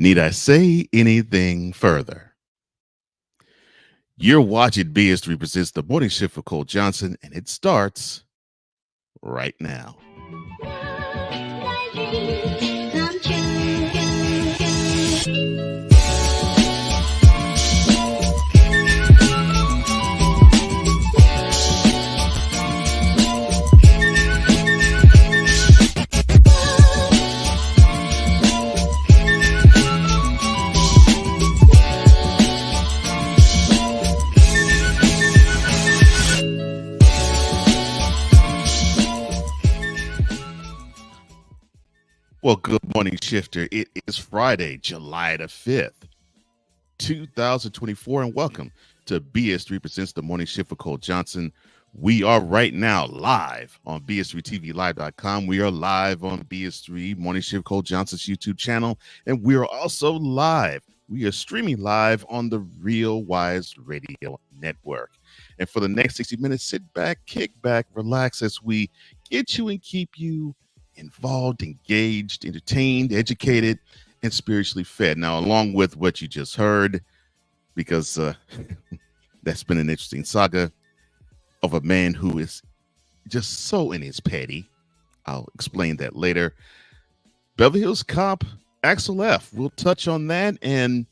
Need I say anything further? You're watching BS3 presents the morning shift for Cole Johnson, and it starts right now. Well, good morning, Shifter. It is Friday, July the 5th, 2024, and welcome to BS3 Presents the Morning Shift for Cole Johnson. We are right now live on BS3TVLive.com. We are live on BS3 Morning Shift Cole Johnson's YouTube channel, and we are also live. We are streaming live on the Real Wise Radio Network. And for the next 60 minutes, sit back, kick back, relax as we get you and keep you involved, engaged, entertained, educated, and spiritually fed. Now, along with what you just heard, because that's been an interesting saga of a man who is just so in his petty. I'll explain that later. Beverly Hills Cop, Axel F. We'll touch on that and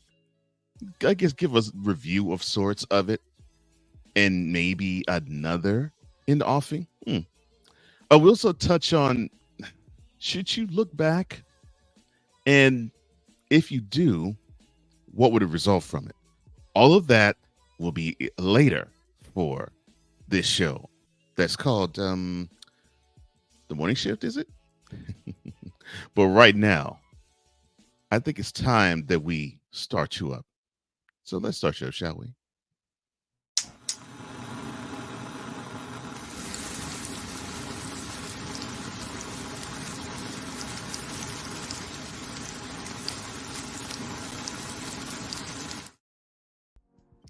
I guess give us a review of sorts of it and maybe another in the offing. We'll also touch on, should you look back? And if you do, what would it result from it? All of that will be later for this show. That's called The Morning Shift, is it? But right now, I think it's time that we start you up. So let's start you up, shall we?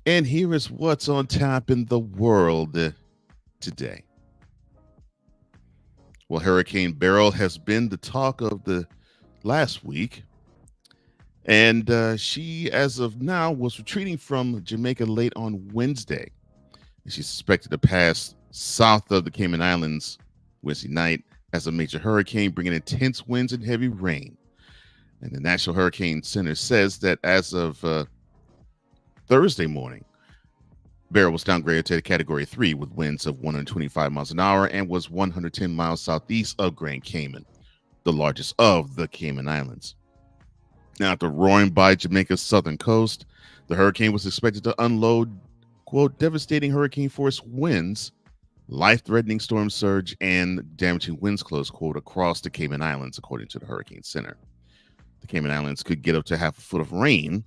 And here is what's on tap in the world today. Well, Hurricane Beryl has been the talk of the last week. And she, as of now, was retreating from Jamaica late on Wednesday. She's suspected to pass south of the Cayman Islands Wednesday night as a major hurricane, bringing intense winds and heavy rain. And the National Hurricane Center says that as of Thursday morning, Beryl was downgraded to Category 3 with winds of 125 miles an hour and was 110 miles southeast of Grand Cayman, the largest of the Cayman Islands. Now, after roaring by Jamaica's southern coast, the hurricane was expected to unload, quote, devastating hurricane force winds, life-threatening storm surge, and damaging winds, close quote, across the Cayman Islands, according to the Hurricane Center. The Cayman Islands could get up to half a foot of rain.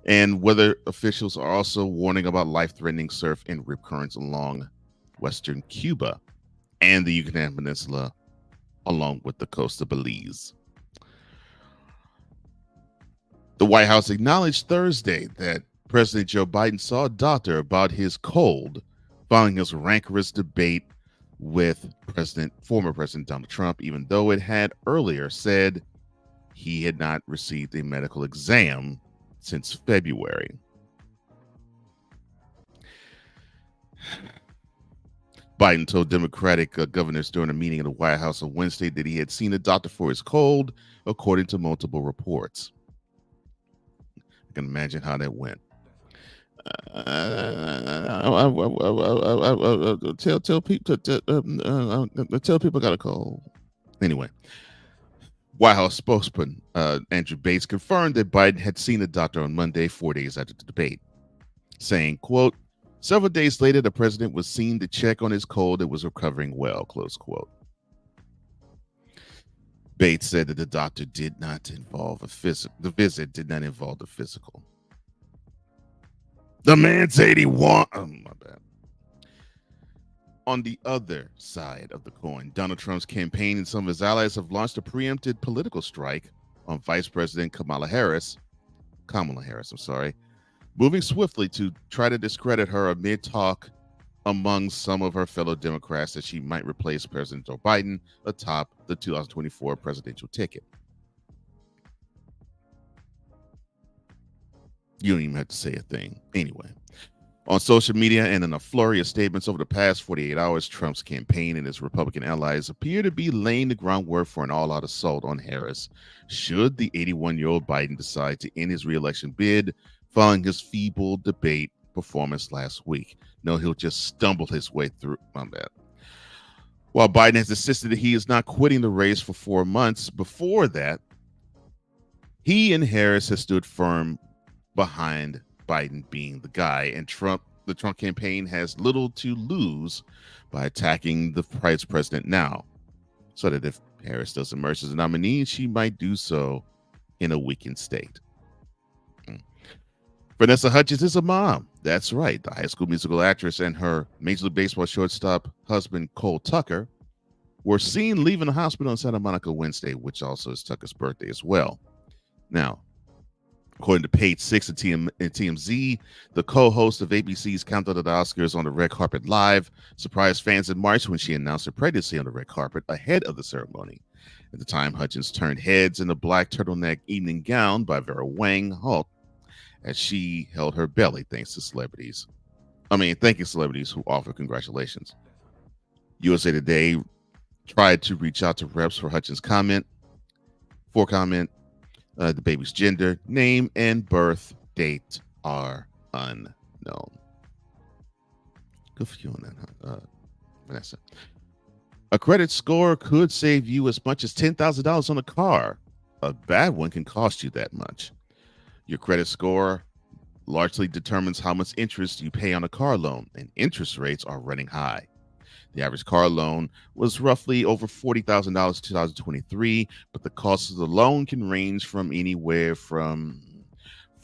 And weather officials are also warning about life-threatening surf and rip currents along western Cuba and the Yucatan Peninsula, along with the coast of Belize. The White House acknowledged Thursday that President Joe Biden saw a doctor about his cold following his rancorous debate with former President Donald Trump, even though it had earlier said he had not received a medical exam since February. Biden told Democratic governors during a meeting in the White House on Wednesday that he had seen a doctor for his cold, according to multiple reports. I can imagine how that went. Tell people I got a cold. Anyway. White House spokesman Andrew Bates confirmed that Biden had seen a doctor on Monday, 4 days after the debate, saying, quote, several days later, the president was seen to check on his cold and was recovering well, close quote. Bates said that the doctor did not involve the visit did not involve the physical. The man's 81. Oh, my bad. On the other side of the coin, Donald Trump's campaign and some of his allies have launched a preempted political strike on Vice President Kamala Harris, moving swiftly to try to discredit her amid talk among some of her fellow Democrats that she might replace President Joe Biden atop the 2024 presidential ticket. You don't even have to say a thing. Anyway, on social media and in a flurry of statements over the past 48 hours, Trump's campaign and his Republican allies appear to be laying the groundwork for an all-out assault on Harris should the 81-year-old Biden decide to end his reelection bid following his feeble debate performance last week. No, he'll just stumble his way through on that. While Biden has insisted that he is not quitting the race for 4 months before that, he and Harris have stood firm behind Biden being the guy, and the Trump campaign has little to lose by attacking the vice president now, so that if Harris does emerge as a nominee, she might do so in a weakened state. Vanessa Hudgens is a mom. That's right. The High School Musical actress and her Major League Baseball shortstop husband, Cole Tucker, were seen leaving the hospital in Santa Monica Wednesday, which also is Tucker's birthday as well. Now, according to Page 6 and TMZ, the co-host of ABC's Countdown to the Oscars on the Red Carpet Live surprised fans in March when she announced her pregnancy on the red carpet ahead of the ceremony. At the time, Hudgens turned heads in a black turtleneck evening gown by Vera Wang Hulk as she held her belly thanking celebrities who offered congratulations. USA Today tried to reach out to reps for Hudgens' comment. The baby's gender, name, and birth date are unknown. Good for you on that, Vanessa. A credit score could save you as much as $10,000 on a car. A bad one can cost you that much. Your credit score largely determines how much interest you pay on a car loan, and interest rates are running high. The average car loan was roughly over $40,000 in 2023, but the cost of the loan can range from anywhere from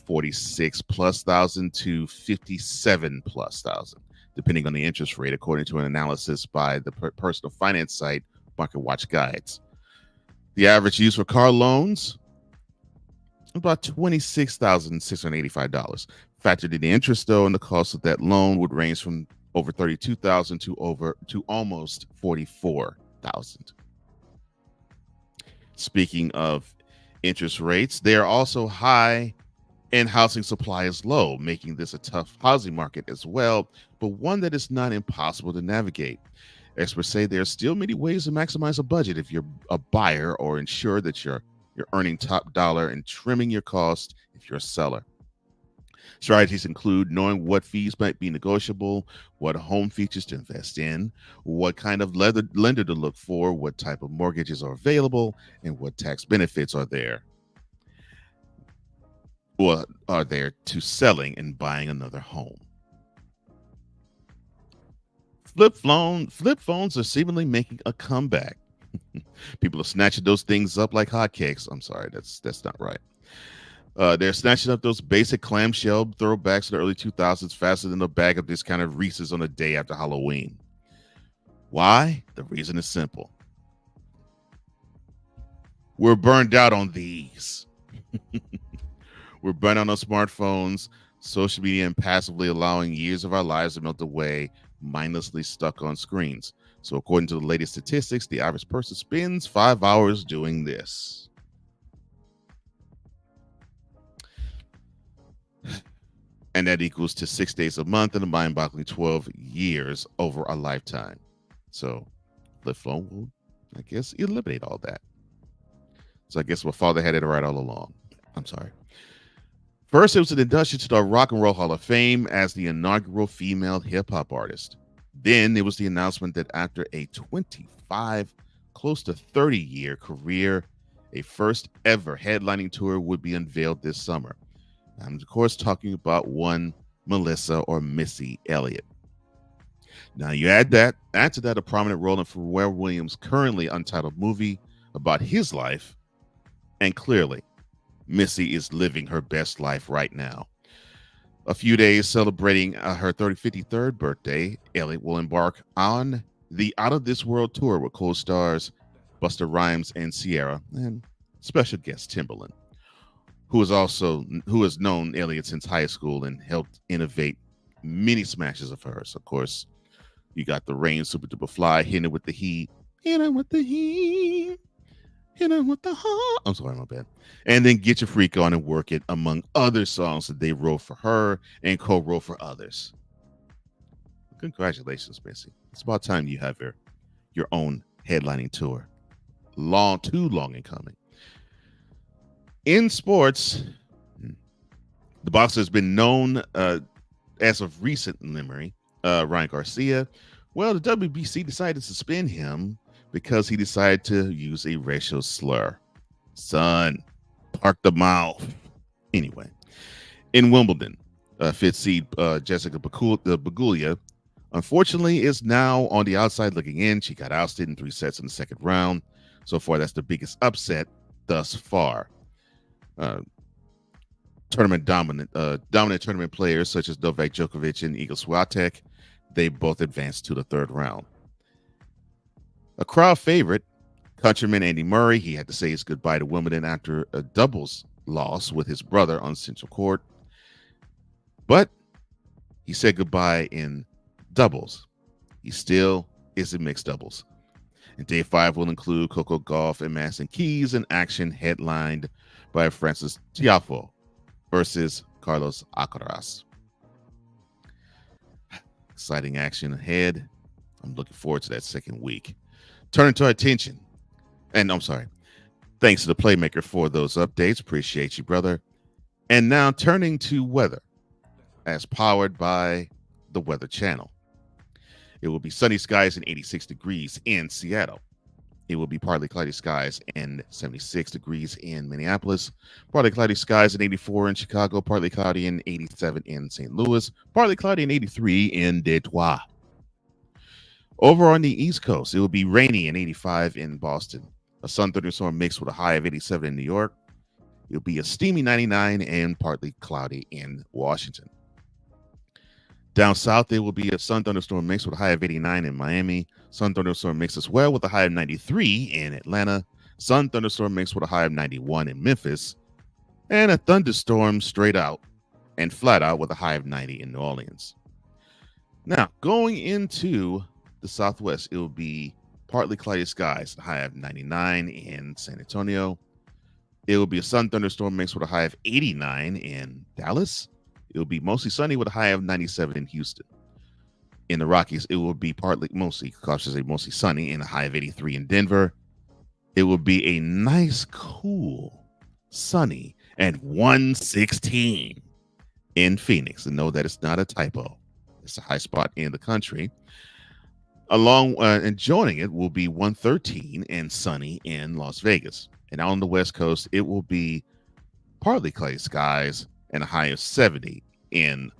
$46,000+ to $57,000+, depending on the interest rate, according to an analysis by the personal finance site Market Watch Guides. The average use for car loans, about $26,685. Factored in the interest, though, and the cost of that loan would range from over $32,000 to almost $44,000. Speaking of interest rates, they are also high and housing supply is low, making this a tough housing market as well, but one that is not impossible to navigate. Experts say there are still many ways to maximize a budget if you're a buyer, or ensure that you're earning top dollar and trimming your costs if you're a seller. Strategies include knowing what fees might be negotiable, what home features to invest in, what kind of lender to look for, what type of mortgages are available, and what tax benefits are there to selling and buying another home. Flip phones are seemingly making a comeback. People are snatching those things up like hotcakes. I'm sorry, that's not right. They're snatching up those basic clamshell throwbacks to the early 2000s faster than a bag of discounted Reese's on the day after Halloween. Why? The reason is simple. We're burned out on these. We're burned out on smartphones, social media, and passively allowing years of our lives to melt away, mindlessly stuck on screens. So according to the latest statistics, the average person spends 5 hours doing this. And that equals to 6 days a month and a mind-boggling 12 years over a lifetime. So flip phone will, I guess, eliminate all that. So I guess my father had it right all along. I'm sorry. First, it was an induction to the Rock and Roll Hall of Fame as the inaugural female hip-hop artist. Then it was the announcement that after a 25, close to 30-year career, a first ever headlining tour would be unveiled this summer. I'm, of course, talking about one Melissa or Missy Elliott. Now, you add to that a prominent role in Pharrell Williams' currently untitled movie about his life, and clearly, Missy is living her best life right now. A few days celebrating her 53rd birthday, Elliott will embark on the Out of This World tour with co-stars Busta Rhymes and Ciara, and special guest Timbaland, who has known Elliott since high school and helped innovate many smashes of hers. Of course, you got the Rain, Super Duper Fly, Hit It With the Heat, Hit him with the heart. I'm sorry, my bad. And then Get Your Freak On and Work It, among other songs that they wrote for her and co-wrote for others. Congratulations, Missy. It's about time you have your own headlining tour. Too long in coming. In sports, the boxer has been known as of recent memory, Ryan Garcia. Well, the WBC decided to suspend him because he decided to use a racial slur. Son, park the mouth. Anyway, in Wimbledon, fifth seed Jessica Pegula, unfortunately, is now on the outside looking in. She got ousted in 3 sets in the second round. So far, that's the biggest upset thus far. Tournament dominant tournament players such as Novak, Djokovic, and Igor Swiatek, they both advanced to the third round. A crowd favorite, countryman Andy Murray, he had to say his goodbye to Wimbledon after a doubles loss with his brother on central court. But he said goodbye in doubles. He still is in mixed doubles. And day 5 will include Coco Gauff and Madison Keys, an action headlined by Francis Tiafoe versus Carlos Alcaraz. Exciting action ahead. I'm looking forward to that second week. Turning to our attention, and I'm sorry, thanks to the Playmaker for those updates. Appreciate you, brother. And now turning to weather, as powered by the Weather Channel. It will be sunny skies and 86 degrees in Seattle. It will be partly cloudy skies and 76 degrees in Minneapolis, partly cloudy skies and 84 in Chicago, partly cloudy and 87 in St. Louis, partly cloudy and 83 in Detroit. Over on the East Coast, it will be rainy and 85 in Boston, a sun thunderstorm mix with a high of 87 in New York. It will be a steamy 99 and partly cloudy in Washington. Down south, there will be a sun thunderstorm mix with a high of 89 in Miami, sun thunderstorm mix as well with a high of 93 in Atlanta, sun thunderstorm mix with a high of 91 in Memphis, and a thunderstorm straight out and flat out with a high of 90 in New Orleans. Now, going into the southwest, it will be partly cloudy skies, a high of 99 in San Antonio. It will be a sun thunderstorm mix with a high of 89 in Dallas. It will be mostly sunny with a high of 97 in Houston. In the Rockies, it will be mostly sunny and a high of 83 in Denver. It will be a nice, cool, sunny, and 116 in Phoenix. And know that it's not a typo. It's a high spot in the country. And joining it will be 113 and sunny in Las Vegas. And out on the West Coast, it will be partly cloudy skies and a high of 70 in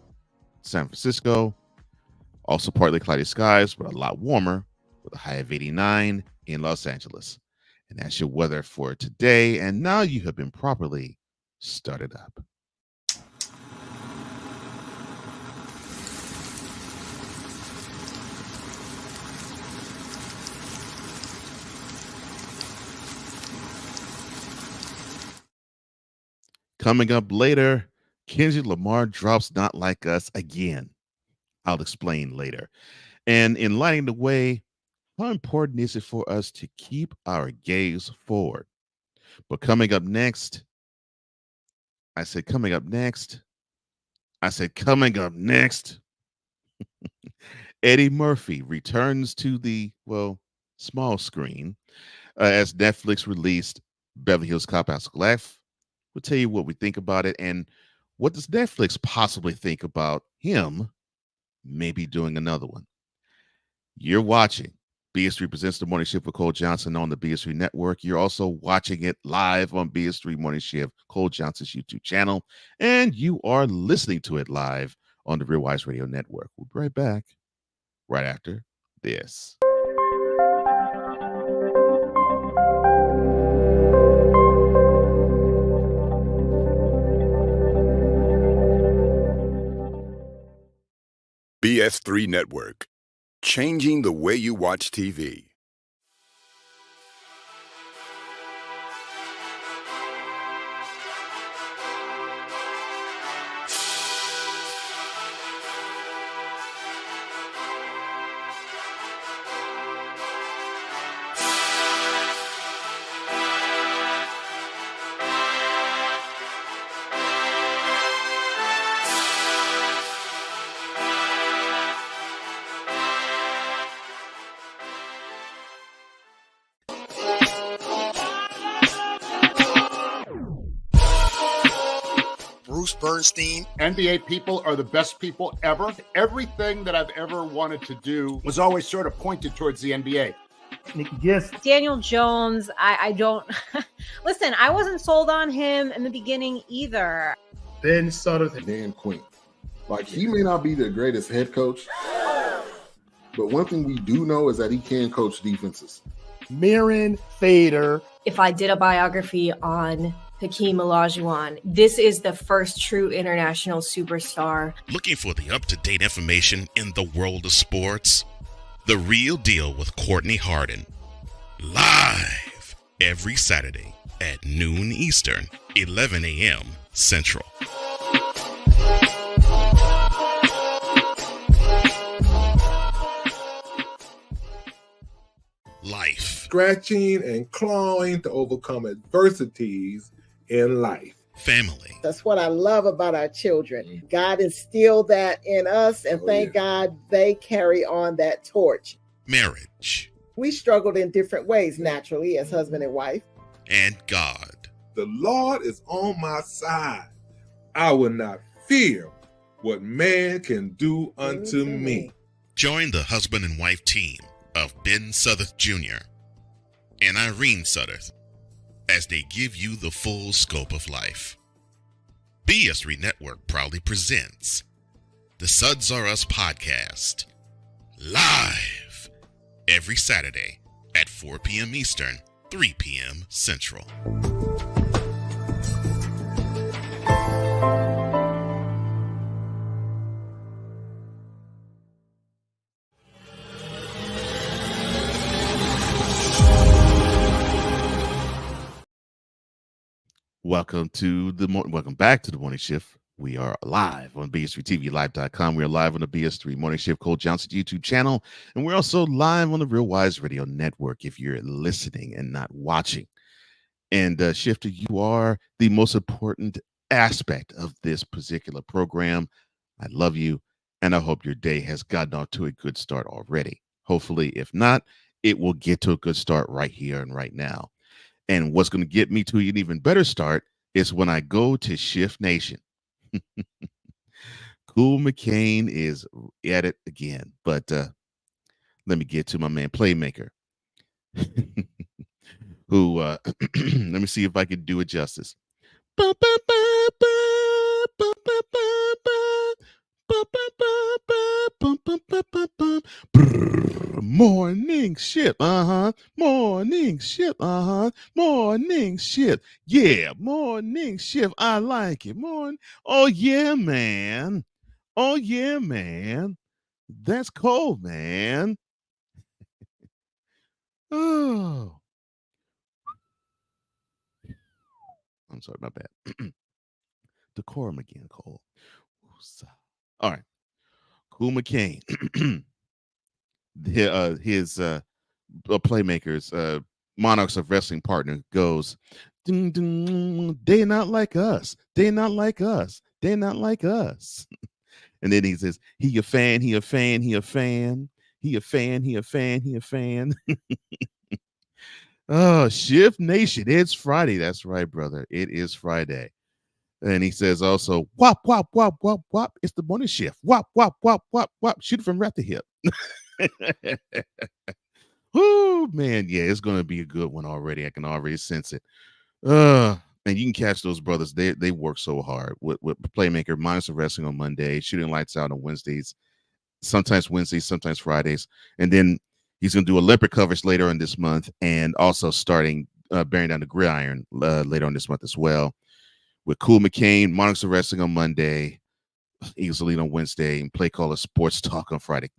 San Francisco. Also partly cloudy skies, but a lot warmer with a high of 89 in Los Angeles. And that's your weather for today. And now you have been properly started up. Coming up later, Kendrick Lamar drops Not Like Us again. I'll explain later. And in lighting the way, how important is it for us to keep our gaze forward? But coming up next, coming up next, Eddie Murphy returns to the, small screen as Netflix released Beverly Hills Cop Axel F. We'll tell you what we think about it and what does Netflix possibly think about him maybe doing another one. You're watching BS3 Presents the Morning Shift with Cole Johnson on the BS3 Network. You're also watching it live on BS3 Morning Shift, Cole Johnson's YouTube channel, and you are listening to it live on the Real Wise Radio Network. We'll be right back right after this. BS3 Network, changing the way you watch TV. Bruce Bernstein. NBA people are the best people ever. Everything that I've ever wanted to do was always sort of pointed towards the NBA. Yes. Daniel Jones, I don't listen, I wasn't sold on him in the beginning either. Ben Sutter. Dan Quinn. Like, he may not be the greatest head coach, but one thing we do know is that he can coach defenses. Mirren Fader. If I did a biography on Hakeem Olajuwon, this is the first true international superstar. Looking for the up-to-date information in the world of sports? The Real Deal with Courtney Harden. Live every Saturday at noon Eastern, 11 a.m. Central. Life. Scratching and clawing to overcome adversities in life. Family. That's what I love about our children. God instilled that in us, and thank God they carry on that torch. Marriage. We struggled in different ways, naturally, as husband and wife. And God. The Lord is on my side. I will not fear what man can do unto me. Join the husband and wife team of Ben Southern Jr. and Irene Southern as they give you the full scope of life. BS3 Network proudly presents the Suds Are Us podcast, live every Saturday at 4 p.m. Eastern, 3 p.m. Central. Welcome back to the Morning Shift. We are live on BS3TVLive.com. We are live on the BS3 Morning Shift Cole Johnson YouTube channel, and we're also live on the Real Wise Radio Network if you're listening and not watching. And Shifter, you are the most important aspect of this particular program. I love you, and I hope your day has gotten off to a good start already. Hopefully, if not, it will get to a good start right here and right now. And what's going to get me to an even better start is when I go to Shift Nation. Cool McCain is at it again. But let me get to my man Playmaker, who, let me see if I can do it justice. Morning shift, morning shift, morning shift, yeah, morning shift. I like it. Oh yeah, man. That's cold, man. Oh, I'm sorry, my bad. Decorum again, Cole. All right. Cool McCain, his Playmakers, Monarchs of Wrestling partner goes, ding, ding, they not like us. They not like us. They not like us. And then he says, he a fan, he a fan, he a fan, he a fan, he a fan, he a fan. Oh, Shift Nation, it's Friday. That's right, brother. It is Friday. And he says also, wop, wop, wop, wop, wop. It's the morning shift. Wop, wop, wop, wop, wop. Shoot it from right to hip. Oh, man. Yeah, it's going to be a good one already. I can already sense it. And you can catch those brothers. They work so hard with Playmaker, Minds of Wrestling on Monday, Shooting Lights Out on Wednesdays, sometimes Fridays. And then he's going to do Olympic coverage later on this month, and also starting Bearing Down the Gridiron later on this month as well. With Cool McCain, Monarchs of Wrestling on Monday, Eagles Elite on Wednesday, and Play Caller Sports Talk on Friday.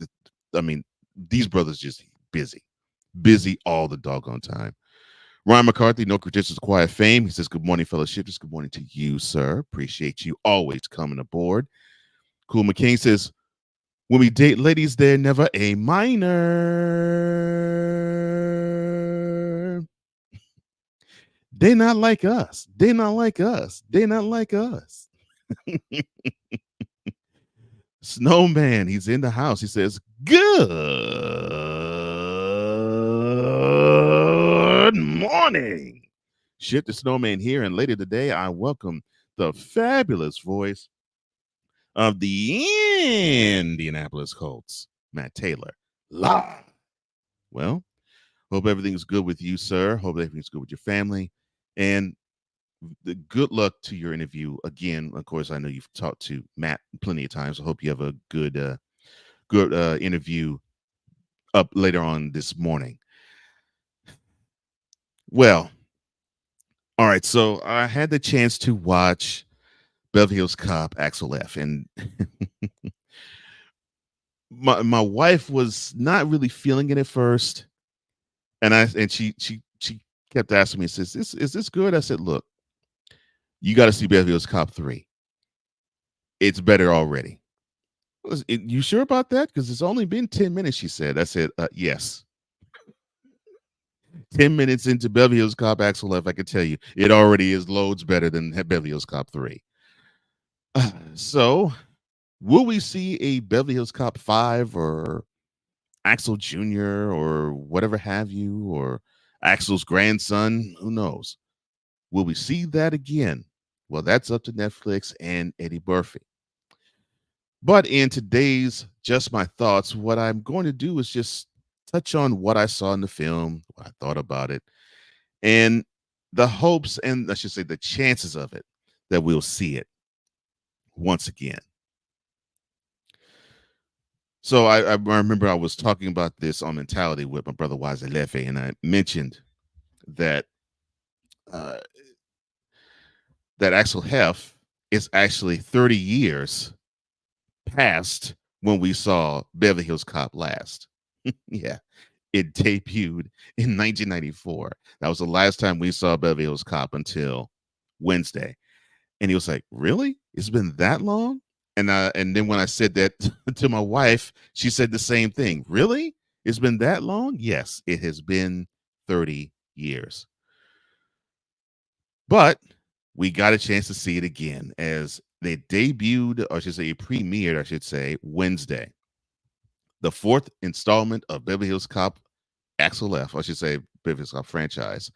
I mean, these brothers just busy all the doggone time. Ryan McCarthy, No Credentials, Quiet Fame. He says, good morning, fellow shifters. Good morning to you, sir. Appreciate you always coming aboard. Cool McCain says, when we date ladies, they're never a minor. They not like us. They not like us. They not like us. Snowman, he's in the house. He says, good morning. Shift the Snowman here. And later today, I welcome the fabulous voice of the Indianapolis Colts, Matt Taylor. Live. Well, hope everything's good with you, sir. Hope everything's good with your family. And the good luck to your interview. Again, of course, I know you've talked to Matt plenty of times. I hope you have a good interview up later on this morning. Well, all right. So I had the chance to watch Beverly Hills Cop, Axel F, and my wife was not really feeling it at first, and she kept asking me, "Says is this good?" I said, "Look, you got to see Beverly Hills Cop 3. It's better already." You sure about that? Because it's only been 10 minutes, she said. I said, yes. 10 minutes into Beverly Hills Cop, Axel F, I can tell you, it already is loads better than Beverly Hills Cop 3. So, will we see a Beverly Hills Cop 5 or Axel Jr. or whatever have you, or Axel's grandson? Who knows? Will we see that again? Well, that's up to Netflix and Eddie Murphy. But in today's Just My Thoughts, what I'm going to do is just touch on what I saw in the film, what I thought about it, and the hopes and I should say the chances of it that we'll see it once again. So I remember I was talking about this on Mentality with my brother Wazelefe, and I mentioned that that Axel F is actually 30 years past when we saw Beverly Hills Cop last. Yeah, it debuted in 1994. That was the last time we saw Beverly Hills Cop until Wednesday. And he was like, "Really? It's been that long?" And then when I said that to my wife, she said the same thing. "Really? It's been that long?" Yes, it has been 30 years. But we got a chance to see it again as they debuted, or I should say premiered, I should say, Wednesday. The fourth installment of Beverly Hills Cop, Axel F, I should say Beverly Hills Cop franchise,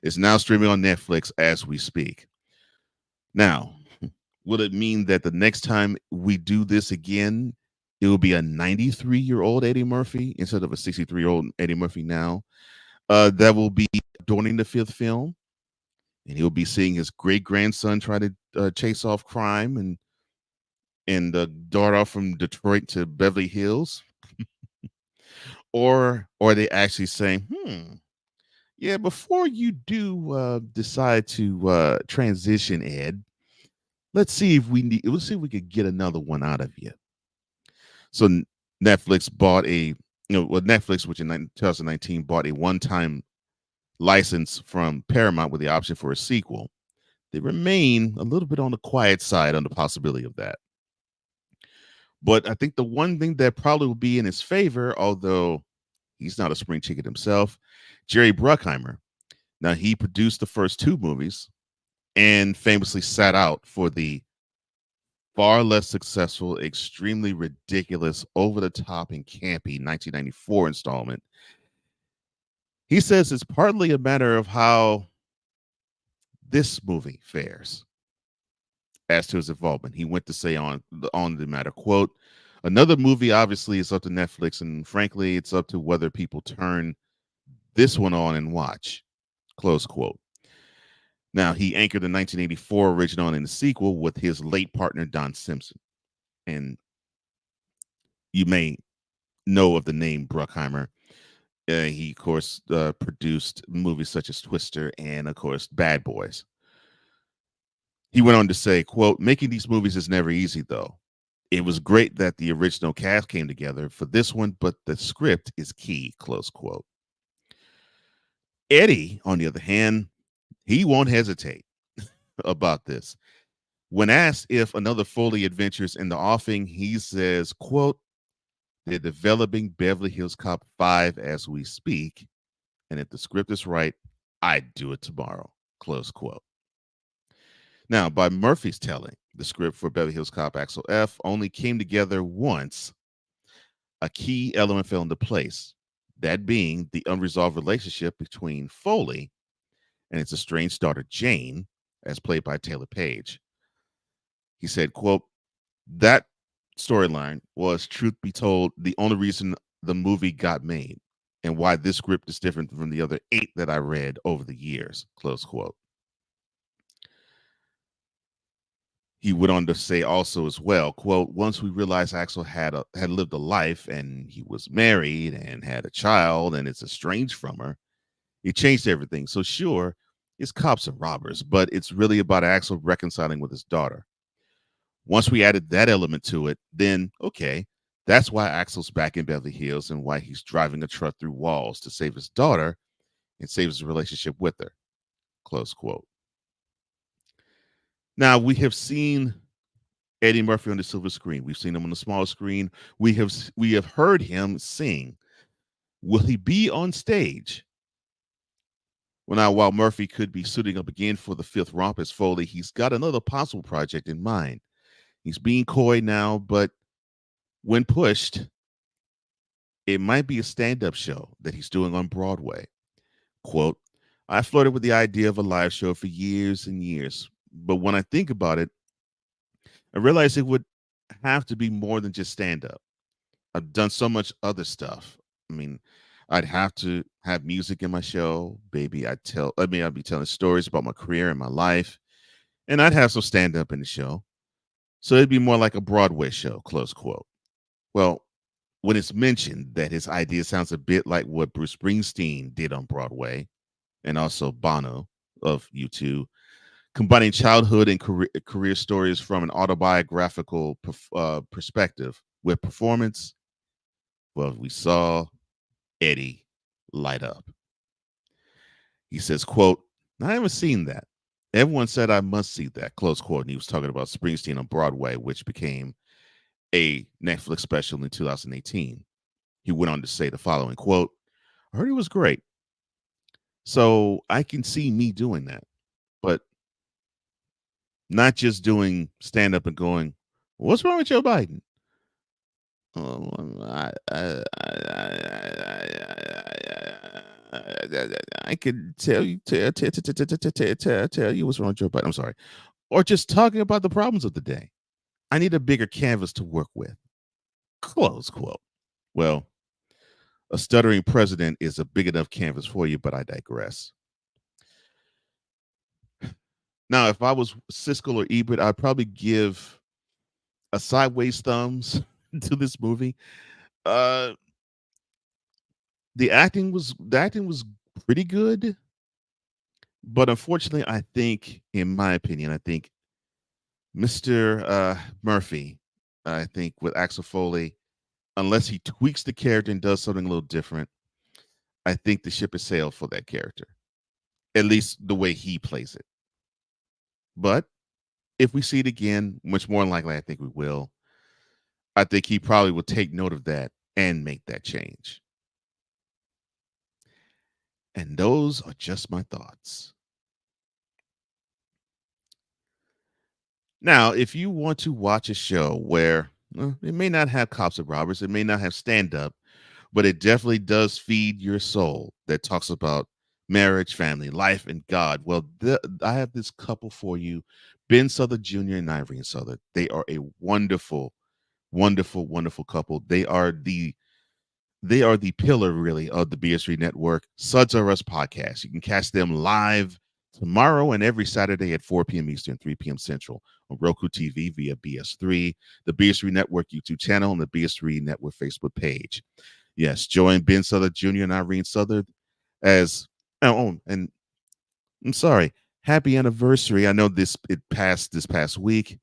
is now streaming on Netflix as we speak. Now, will it mean that the next time we do this again, it will be a 93-year-old Eddie Murphy instead of a 63-year-old Eddie Murphy now that will be adorning the fifth film? And he'll be seeing his great-grandson try to chase off crime and dart off from Detroit to Beverly Hills? Or are they actually saying, yeah, before you do decide to transition, Ed, let's see if we could get another one out of you. So Netflix bought Netflix, which in 2019 bought a one-time license from Paramount with the option for a sequel. They remain a little bit on the quiet side on the possibility of that. But I think the one thing that probably will be in his favor, although he's not a spring chicken himself, Jerry Bruckheimer. Now, he produced the first two movies and famously sat out for the far less successful, extremely ridiculous, over-the-top and campy 1994 installment. He says it's partly a matter of how this movie fares. As to his involvement, he went to say on the matter, quote, "Another movie obviously is up to Netflix, and frankly, it's up to whether people turn this one on and watch," close quote. Now, he anchored the 1984 original and the sequel with his late partner, Don Simpson. And you may know of the name Bruckheimer. He, of course, produced movies such as Twister and, of course, Bad Boys. He went on to say, quote, "Making these movies is never easy, though. It was great that the original cast came together for this one, but the script is key," close quote. Eddie, on the other hand, he won't hesitate about this. When asked if another Foley adventure is in the offing, he says, quote, "They're developing Beverly Hills Cop 5 as we speak, and if the script is right, I'd do it tomorrow," close quote. Now, by Murphy's telling, the script for Beverly Hills Cop Axel F only came together once. A key element fell into place, that being the unresolved relationship between Foley and his estranged daughter Jane, as played by Taylor Page. He said, quote, that storyline was, truth be told, the only reason the movie got made and why this script is different from the other 8 that I read over the years, close quote. He went on to say also as well, quote, once we realized Axel had lived a life and he was married and had a child and is estranged from her, it changed everything. So sure, it's cops and robbers, but it's really about Axel reconciling with his daughter. Once we added that element to it, then okay, that's why Axel's back in Beverly Hills and why he's driving a truck through walls to save his daughter and save his relationship with her, close quote. Now, we have seen Eddie Murphy on the silver screen. We've seen him on the small screen. We have heard him sing. Will he be on stage? Well, now, while Murphy could be suiting up again for the 5th romp as Foley, he's got another possible project in mind. He's being coy now, but when pushed, it might be a stand-up show that he's doing on Broadway. Quote, I flirted with the idea of a live show for years and years, but when I think about it, I realize it would have to be more than just stand-up. I've done so much other stuff. I mean, I'd have to have music in my show. I'd be telling stories about my career and my life, and I'd have some stand-up in the show. So it'd be more like a Broadway show, close quote. Well, when it's mentioned that his idea sounds a bit like what Bruce Springsteen did on Broadway, and also Bono of U2, combining childhood and career stories from an autobiographical perspective with performance, well, we saw Eddie light up. He says, quote, I haven't seen that. Everyone said I must see that, close quote. And he was talking about Springsteen on Broadway, which became a Netflix special in 2018. He went on to say the following, quote, I heard it was great. So I can see me doing that, but not just doing stand up and going, what's wrong with Joe Biden? I could tell you what's wrong with Joe Biden. I'm sorry. Or just talking about the problems of the day. I need a bigger canvas to work with. Close quote. Well, a stuttering president is a big enough canvas for you, but I digress. Now, if I was Siskel or Ebert, I'd probably give a sideways thumbs to this movie. The acting was pretty good, but unfortunately, I think, in my opinion, I think Mr. Murphy, I think with Axel Foley, unless he tweaks the character and does something a little different, I think the ship has sailed for that character, at least the way he plays it. But if we see it again, much more than likely, I think we will. I think he probably will take note of that and make that change. And those are just my thoughts. Now, if you want to watch a show where it may not have cops and robbers, it may not have stand-up, but it definitely does feed your soul, that talks about marriage, family, life, and God, well, I have this couple for you, Ben Southern Jr. and Irene Southern. They are a wonderful, wonderful, wonderful couple. They are the pillar, really, of the BS3 network. Suds Are Us podcast. You can catch them live tomorrow and every Saturday at 4 p.m. Eastern, 3 p.m. Central on Roku TV via BS3, the BS3 Network YouTube channel, and the BS3 Network Facebook page. Yes, join Ben Southern Jr. and Irene Southern as and I'm sorry, happy anniversary. I know it passed this past week.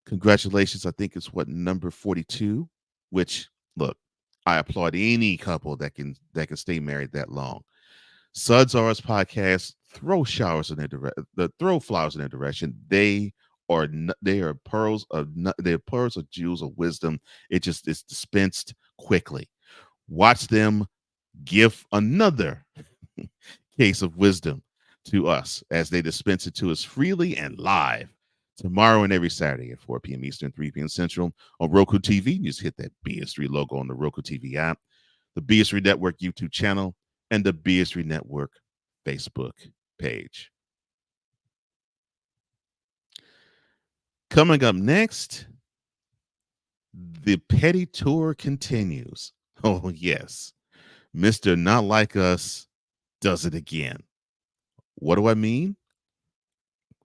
Congratulations. I think it's number 42, which, look, I applaud any couple that can stay married that long. Suds Are Us podcast, throw flowers in their direction. They are pearls of jewels of wisdom. It's dispensed quickly. Watch them give another case of wisdom to us as they dispense it to us freely and live tomorrow and every Saturday at 4 p.m. Eastern, 3 p.m. Central on Roku TV. You just hit that BS3 logo on the Roku TV app, the BS3 Network YouTube channel, and the BS3 Network Facebook page. Coming up next, the petty tour continues. Oh, yes. Mr. Not Like Us does it again. What do I mean?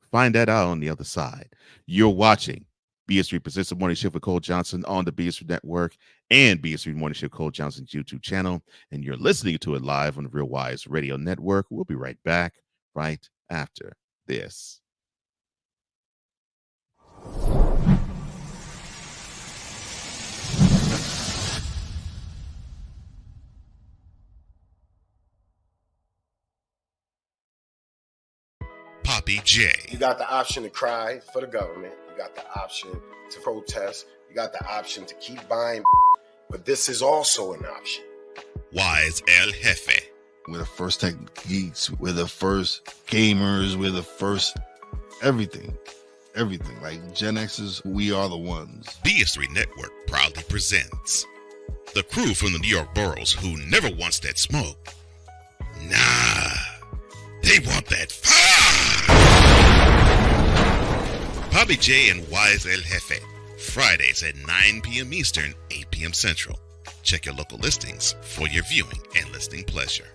Find that out on the other side. You're watching BS3 Presents the Morning Shift with Cole Johnson on the BS3 Network and BS3 Morning Shift Cole Johnson's YouTube channel. And you're listening to it live on the Real Wise Radio Network. We'll be right back right after this. Poppy J. You got the option to cry for the government. You got the option to protest. You got the option to keep buying. But this is also an option. Wise El Jefe. We're the first tech geeks. We're the first gamers. We're the first everything. Everything. Like Gen X's, we are the ones. BS3 Network proudly presents the crew from the New York boroughs who never wants that smoke. Nah, they want that fire. Poppy J and Wise El Jefe. Fridays at 9 p.m. Eastern, 8 p.m. Central. Check your local listings for your viewing and listening pleasure.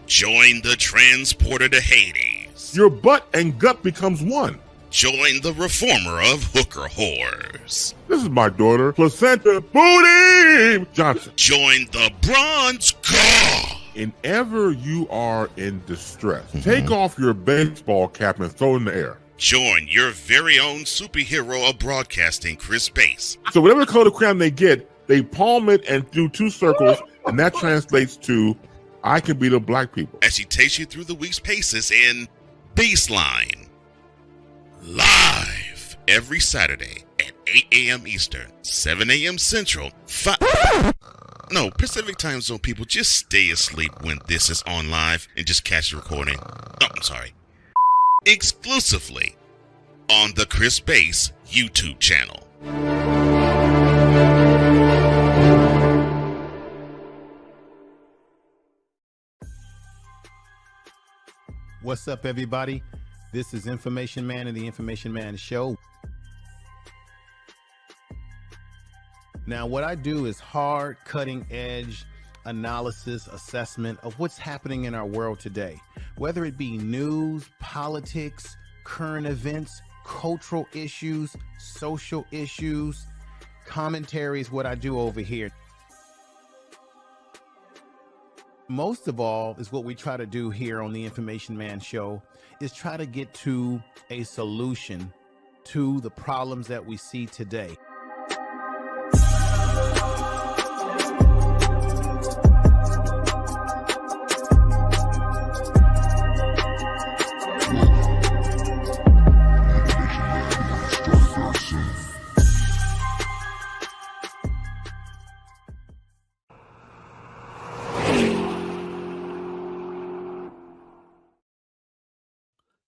Join the transporter to Hades. Your butt and gut becomes one. Join the reformer of hooker whores. This is my daughter, Placenta Booty Johnson. Join the bronze god. Whenever you are in distress, take off your baseball cap and throw it in the air. Join your very own superhero of broadcasting, Chris Bass. So whatever color crayon they get, they palm it and do 2 circles, and that translates to, I can be the black people. As he takes you through the week's paces in Baseline. Live every Saturday at 8 a.m. Eastern, 7 a.m. Central, Pacific Time Zone people, just stay asleep when this is on live and just catch the recording. Exclusively on the Chris Bass YouTube channel. What's up, everybody? This is Information Man and the Information Man Show. Now, what I do is hard, cutting-edge analysis, assessment of what's happening in our world today, whether it be news, politics, current events, cultural issues, social issues. Commentary is what I do over here. Most of all is what we try to do here on the Information Man Show is try to get to a solution to the problems that we see today.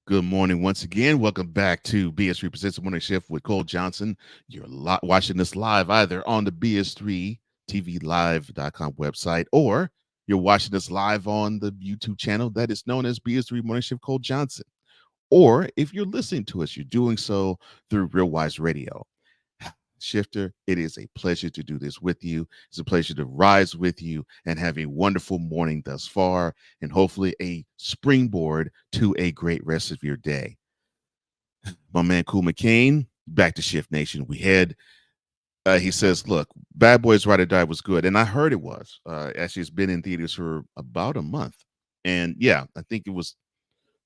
Good morning once again. Welcome back to BS3 Presents the Morning Shift with Cole Johnson. You're watching this live either on the BS3TVLive.com website, or you're watching this live on the YouTube channel that is known as BS3 Morning Shift Cole Johnson. Or if you're listening to us, you're doing so through Real Wise Radio. Shifter, it is a pleasure to do this with you. It's a pleasure to rise with you and have a wonderful morning thus far, and hopefully a springboard to a great rest of your day. My man Cool McCain, back to Shift Nation. We had, he says, look, Bad Boys Ride or Die was good. And I heard it was. Actually, it's been in theaters for about a month. And yeah, I think it was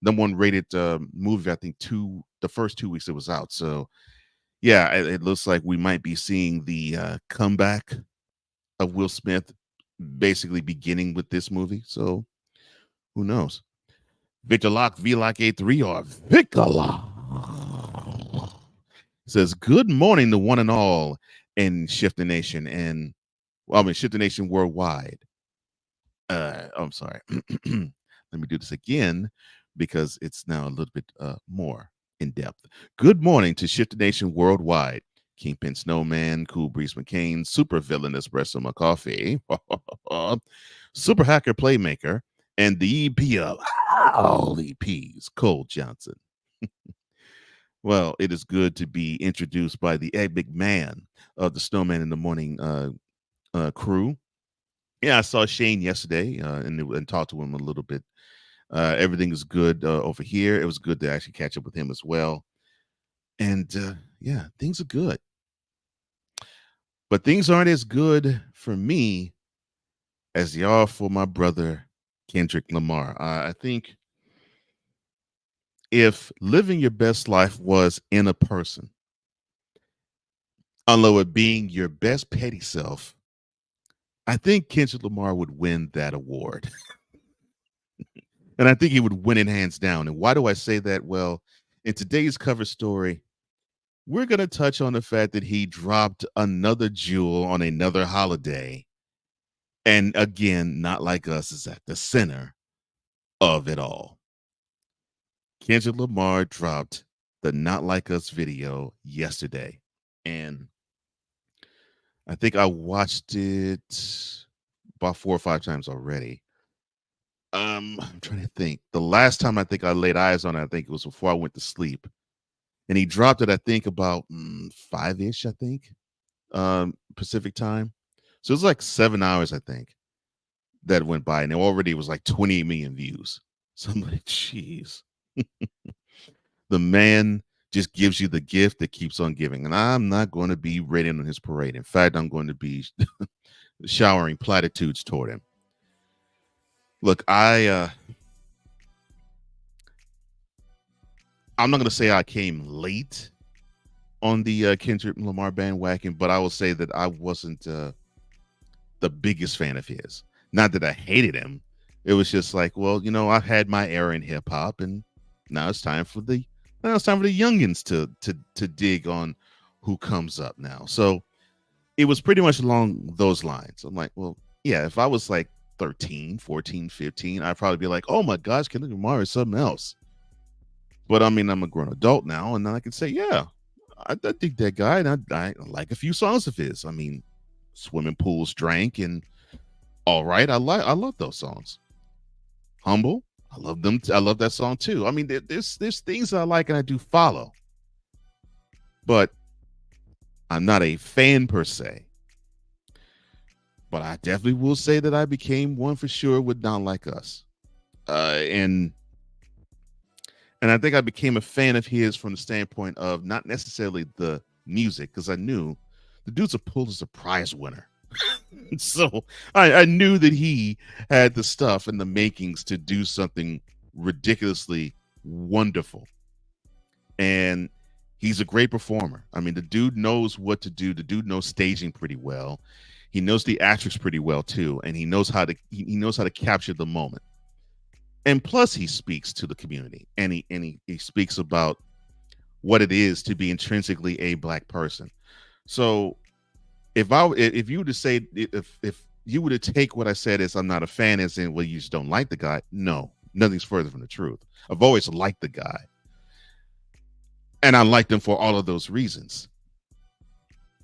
#1 rated movie, I think the first 2 weeks it was out. So yeah, it looks like we might be seeing the comeback of Will Smith basically beginning with this movie. So who knows? Victor Lock, VLock 83 or Victor Lock says, good morning to one and all in Shift the Nation and Shift the Nation worldwide. I'm sorry. Let me do this again because it's now a little bit more in depth. Good morning to Shift the Nation worldwide. Kingpin Snowman, Cool Breeze McCain, Super Villain Espresso McCoffee, Super Hacker Playmaker, and the EP of Holy peas, Cole Johnson. Well, it is good to be introduced by the epic man of the Snowman in the Morning crew. Yeah, I saw Shane yesterday and talked to him a little bit. Everything is good over here. It was good to actually catch up with him as well. And yeah, things are good. But things aren't as good for me as they are for my brother, Kendrick Lamar. I think if living your best life was in a person, although it being your best petty self, I think Kendrick Lamar would win that award. And I think he would win it hands down. And why do I say that? Well, in today's cover story, we're going to touch on the fact that he dropped another jewel on another holiday. And again, Not Like Us is at the center of it all. Kendrick Lamar dropped the Not Like Us video yesterday. And I think I watched it about 4 or 5 times already. I'm trying to think. The last time I think I laid eyes on it, I think it was before I went to sleep. And he dropped it, I think, about 5-ish, I think, Pacific time. So it was like 7 hours, I think, that went by. And it already was like 28 million views. So I'm like, jeez. The man just gives you the gift that keeps on giving. And I'm not going to be raining on his parade. In fact, I'm going to be showering platitudes toward him. Look, I'm not going to say I came late on the Kendrick Lamar bandwagon, but I will say that I wasn't the biggest fan of his. Not that I hated him. It was just like, well, you know, I've had my era in hip hop, and now it's time for the youngins to dig on who comes up now. So it was pretty much along those lines. I'm like, well, yeah, if I was like 13, 14, 15, I'd probably be like, oh my gosh, Kendrick Lamar is something else. But I mean, I'm a grown adult now, and I can say, yeah, I dig that guy, and I like a few songs of his. I mean, Swimming Pools Drank and All Right, I love those songs. Humble, I love them. I love that song too. I mean, there's things I like and I do follow, but I'm not a fan per se. But I definitely will say that I became one for sure with Not Like Us, and I think I became a fan of his from the standpoint of not necessarily the music, because I knew the dude's a Pulitzer Prize winner. So I knew that he had the stuff and the makings to do something ridiculously wonderful. And he's a great performer. I mean, the dude knows what to do. The dude knows staging pretty well. He knows the actress pretty well too, and he knows how to capture the moment. And plus, he speaks to the community, and he speaks about what it is to be intrinsically a Black person. So if you were to say, if you were to take what I said as I'm not a fan, as in, well, you just don't like the guy, no, nothing's further from the truth. I've always liked the guy, and I liked him for all of those reasons.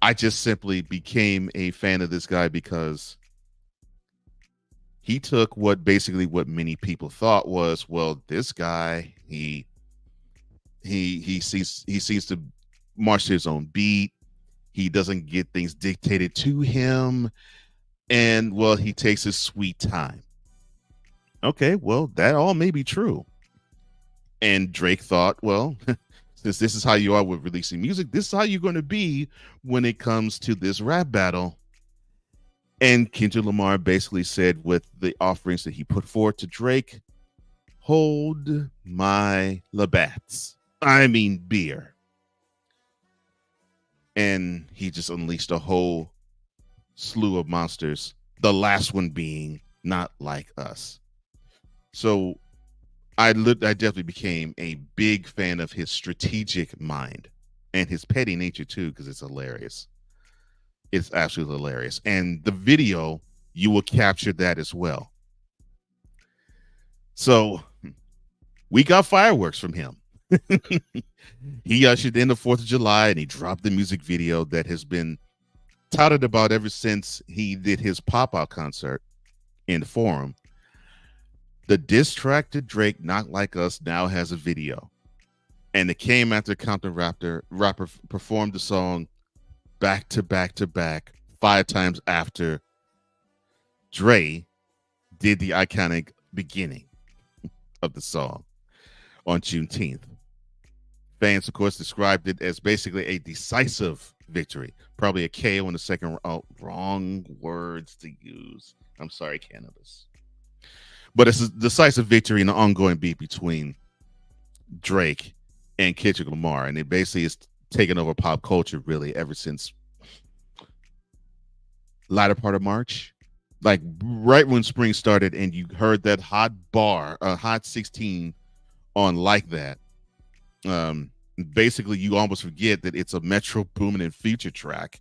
I just simply became a fan of this guy because he took what many people thought was, well, this guy, he seems to march to his own beat. He doesn't get things dictated to him. And, well, he takes his sweet time. Okay, well, that all may be true. And Drake thought, well, since this is how you are with releasing music, this is how you're going to be when it comes to this rap battle. And Kendrick Lamar basically said, with the offerings that he put forward to Drake, hold my Labatt's. I mean beer. And he just unleashed a whole slew of monsters, the last one being Not Like Us. So I definitely became a big fan of his strategic mind and his petty nature too, because it's hilarious. It's absolutely hilarious. And the video, you will capture that as well. So we got fireworks from him. He ushered in the 4th of July, and he dropped the music video that has been touted about ever since he did his pop-out concert in the Forum. The diss track to Drake, Not Like Us, now has a video. And it came after Compton rapper performed the song back to back to back 5 times after Dre did the iconic beginning of the song on Juneteenth. Fans, of course, described it as basically a decisive victory. Probably a KO in the second. Oh, wrong words to use. I'm sorry, cannabis. But it's a decisive victory in the ongoing beef between Drake and Kendrick Lamar. And it basically is taken over pop culture, really, ever since latter part of March. Like right when spring started and you heard that hot 16 on Like That. Basically, you almost forget that it's a Metro Boomin and Future track.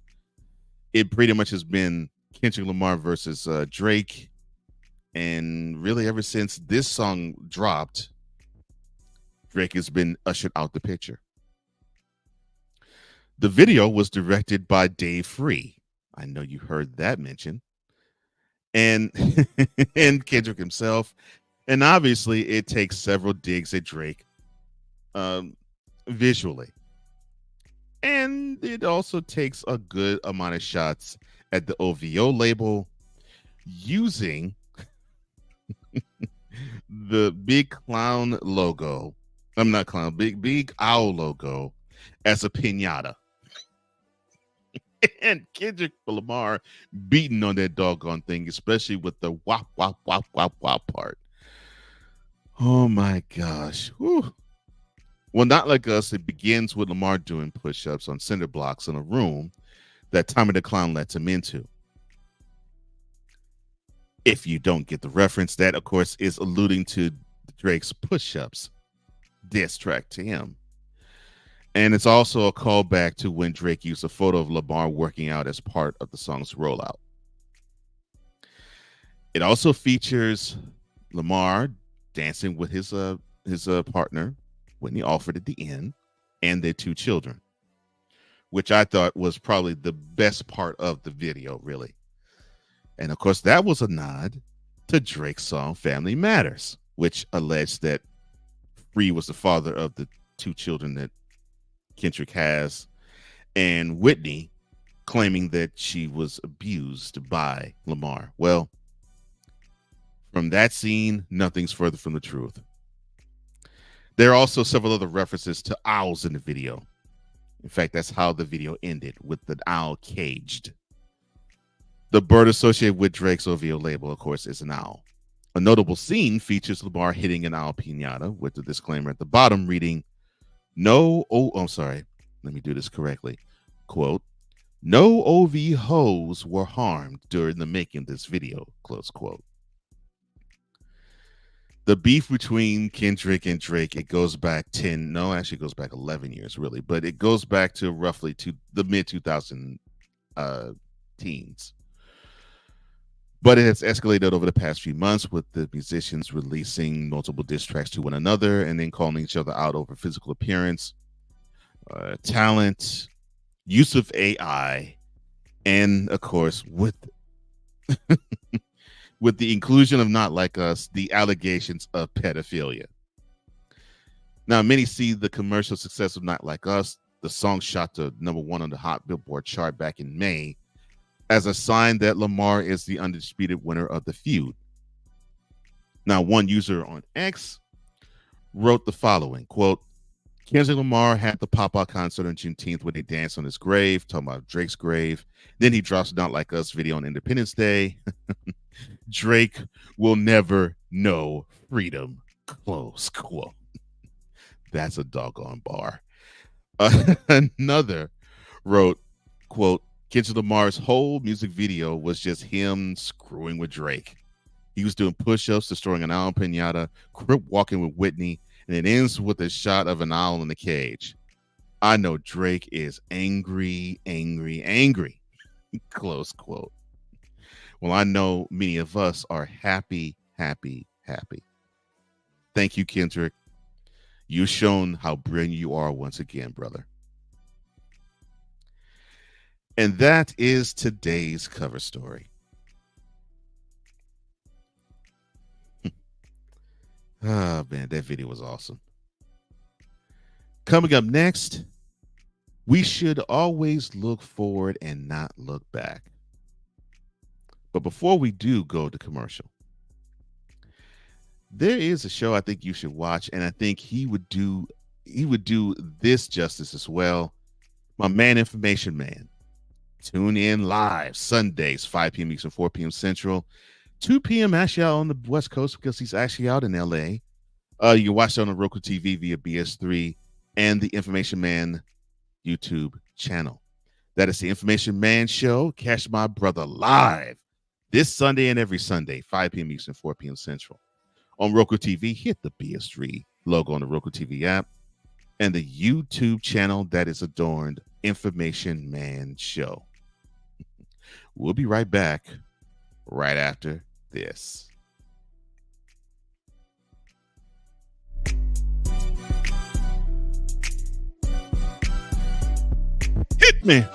It pretty much has been Kendrick Lamar versus Drake. And really, ever since this song dropped, Drake has been ushered out the picture. The video was directed by Dave Free. I know you heard that mention. And and Kendrick himself. And obviously, it takes several digs at Drake visually. And it also takes a good amount of shots at the OVO label using the big clown logo. I'm not clown, big owl logo as a piñata. And Kendrick Lamar beating on that doggone thing, especially with the wop, wop, wop, wop, wop part. Oh my gosh. Whew. Well, Not Like Us, it begins with Lamar doing push-ups on cinder blocks in a room that Tommy the Clown lets him into. If you don't get the reference, that, of course, is alluding to Drake's push-ups diss track to him. And it's also a callback to when Drake used a photo of Lamar working out as part of the song's rollout. It also features Lamar dancing with his partner, Whitney Alford, at the end, and their 2 children, which I thought was probably the best part of the video, really. And of course, that was a nod to Drake's song Family Matters, which alleged that Free was the father of the 2 children that Kendrick has, and Whitney claiming that she was abused by Lamar. Well, from that scene, nothing's further from the truth. There are also several other references to owls in the video. In fact, that's how the video ended, with the owl caged. The bird associated with Drake's OVO label, of course, is an owl. A notable scene features Lamar hitting an owl piñata with the disclaimer at the bottom reading, let me do this correctly. Quote, "No OV hoes were harmed during the making of this video," close quote. The beef between Kendrick and Drake, it goes back 11 years, really, but it goes back to roughly to the mid-2000 teens. But it has escalated over the past few months, with the musicians releasing multiple diss tracks to one another and then calling each other out over physical appearance, talent, use of AI, and of course, with with the inclusion of Not Like Us, the allegations of pedophilia. Now, many see the commercial success of Not Like Us, the song shot to #1 on the Hot Billboard chart back in May, as a sign that Lamar is the undisputed winner of the feud. Now, one user on X wrote the following, quote, "Kendrick Lamar had the pop-out concert on Juneteenth when they danced on his grave," talking about Drake's grave. Then he drops Not Like Us video on Independence Day. "Drake will never know freedom," close quote. That's a doggone bar. Another wrote, quote, "Kendrick Lamar's whole music video was just him screwing with Drake. He was doing push-ups, destroying an owl piñata, crip walking with Whitney, and it ends with a shot of an owl in the cage. I know Drake is angry, angry, angry," close quote. Well, I know many of us are happy, happy, happy. Thank you, Kendrick. You've shown how brilliant you are once again, brother. And that is today's cover story. Oh, man, that video was awesome. Coming up next, we should always look forward and not look back. But before we do go to commercial, there is a show I think you should watch, and I think he would do this justice as well. My man, Information Man. Tune in live Sundays, 5 p.m. Eastern, 4 p.m. Central, 2 p.m. actually out on the West Coast because he's actually out in LA. You can watch it on the Roku TV via BS3 and the Information Man YouTube channel. That is the Information Man Show. Catch my brother live this Sunday and every Sunday, 5 p.m. Eastern, 4 p.m. Central. On Roku TV, hit the BS3 logo on the Roku TV app and the YouTube channel that is adorned Information Man Show. We'll be right back right after this. Hit me.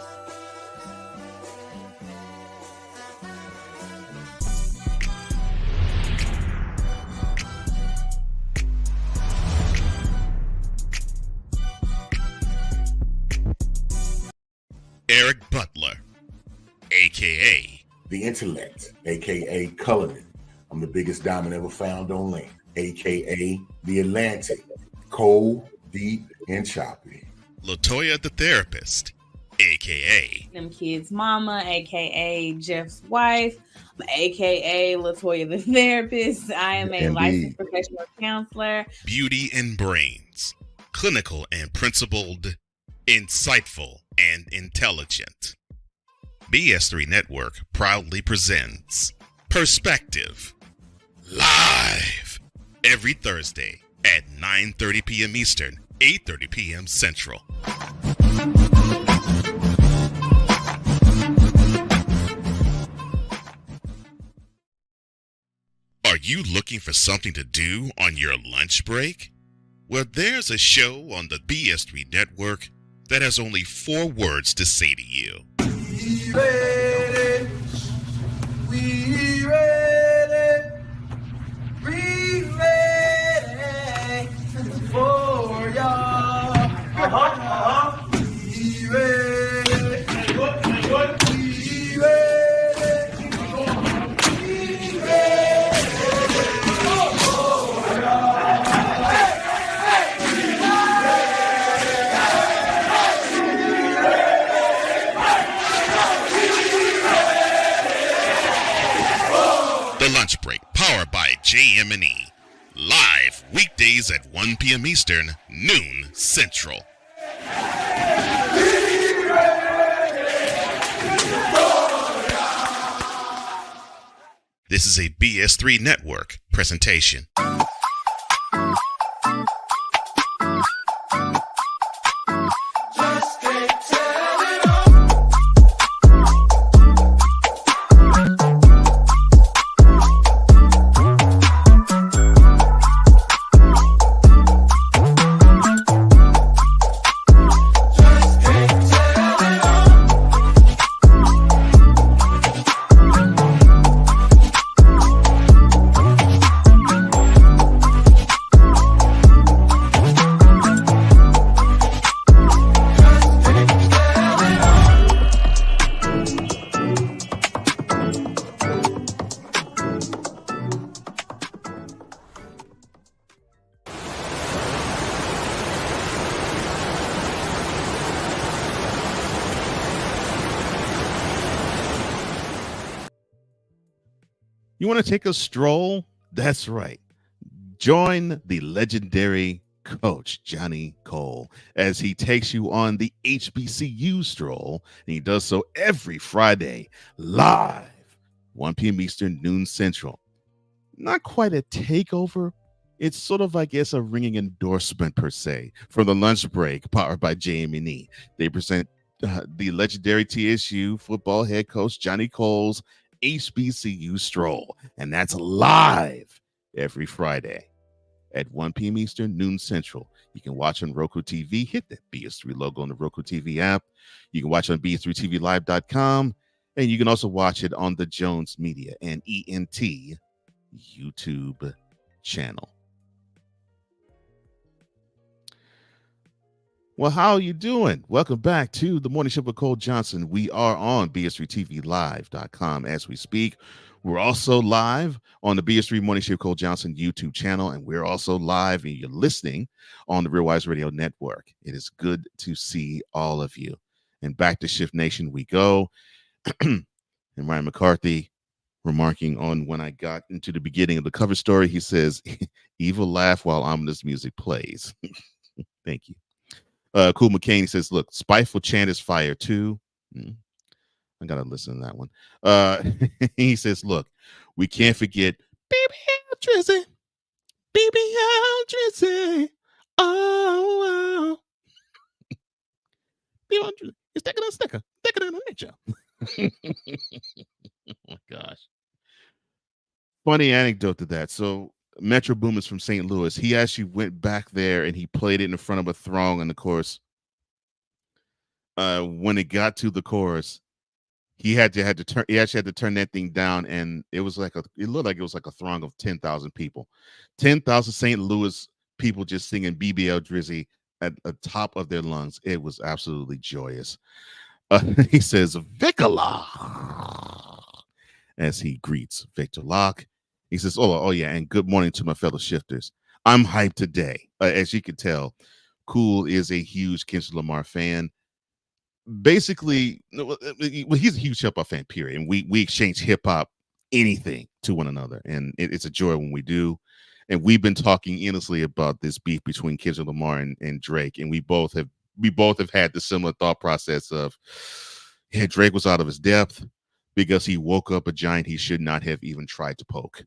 Eric Butler, a.k.a. The Intellect, a.k.a. Cullinan. I'm the biggest diamond ever found on land, a.k.a. The Atlantic. Cold, deep, and choppy. Latoya the Therapist, a.k.a. Them kids' mama, a.k.a. Jeff's wife, a.k.a. Latoya the Therapist. I am a licensed professional counselor. Beauty and Brains, clinical and principled, insightful and intelligent. BS3 Network proudly presents Perspective live every Thursday at 9:30 p.m. Eastern, 8:30 p.m. Central. Are you looking for something to do on your lunch break? Well, there's a show on the BS3 Network that has only 4 words to say to you. We ready, we ready, we ready for y'all. We ready, we ready, we ready for y'all. The Lunch Break, powered by JM&E. Live weekdays at 1 p.m. Eastern, noon Central. This is a BS3 Network presentation. You want to take a stroll? That's right. Join the legendary coach, Johnny Cole, as he takes you on the HBCU stroll. And he does so every Friday, live, 1 p.m. Eastern, noon Central. Not quite a takeover. It's sort of, I guess, a ringing endorsement, per se, from the Lunch Break, powered by JM&E. They present the legendary TSU football head coach, Johnny Cole's HBCU stroll, and that's live every Friday at 1 p.m. Eastern, noon Central. You can watch on Roku TV. Hit that BS3 logo on the Roku TV app. You can watch on BS3TVLive.com, and you can also watch it on the Jones Media and ENT YouTube channel. Well, how are you doing? Welcome back to the Morning Show with Cole Johnson. We are on BS3TVLive.com as we speak. We're also live on the BS3 Morning Show with Cole Johnson YouTube channel, and we're also live and you're listening on the Real Wise Radio Network. It is good to see all of you. And back to Shift Nation we go. And Ryan McCarthy remarking on when I got into the beginning of the cover story, he says, evil laugh while ominous music plays. Thank you. Cool McCain says, look, spiteful chant is fire too. I gotta listen to that one. He says, look, we can't forget baby Drizzy. Baby Drizzy. Oh, wow. It's taking a sticker. Taking a nature. Oh my gosh. Funny anecdote to that. So Metro Boom is from St. Louis. He actually went back there and he played it in front of a throng. And of course, when it got to the chorus, he actually had to turn that thing down, and it looked like it was like a throng of 10,000 people. 10,000 St. Louis people just singing BBL Drizzy at the top of their lungs. It was absolutely joyous. He says, Vicala, as he greets Victor Locke. He says, oh yeah, and good morning to my fellow shifters. I'm hyped today. As you can tell, Cool is a huge Kendrick Lamar fan. Basically, well, he's a huge hip-hop fan, period. And we exchange hip-hop, anything, to one another. And it's a joy when we do. And we've been talking endlessly about this beef between Kendrick Lamar and Drake. And we both have had the similar thought process of, yeah, Drake was out of his depth because he woke up a giant he should not have even tried to poke.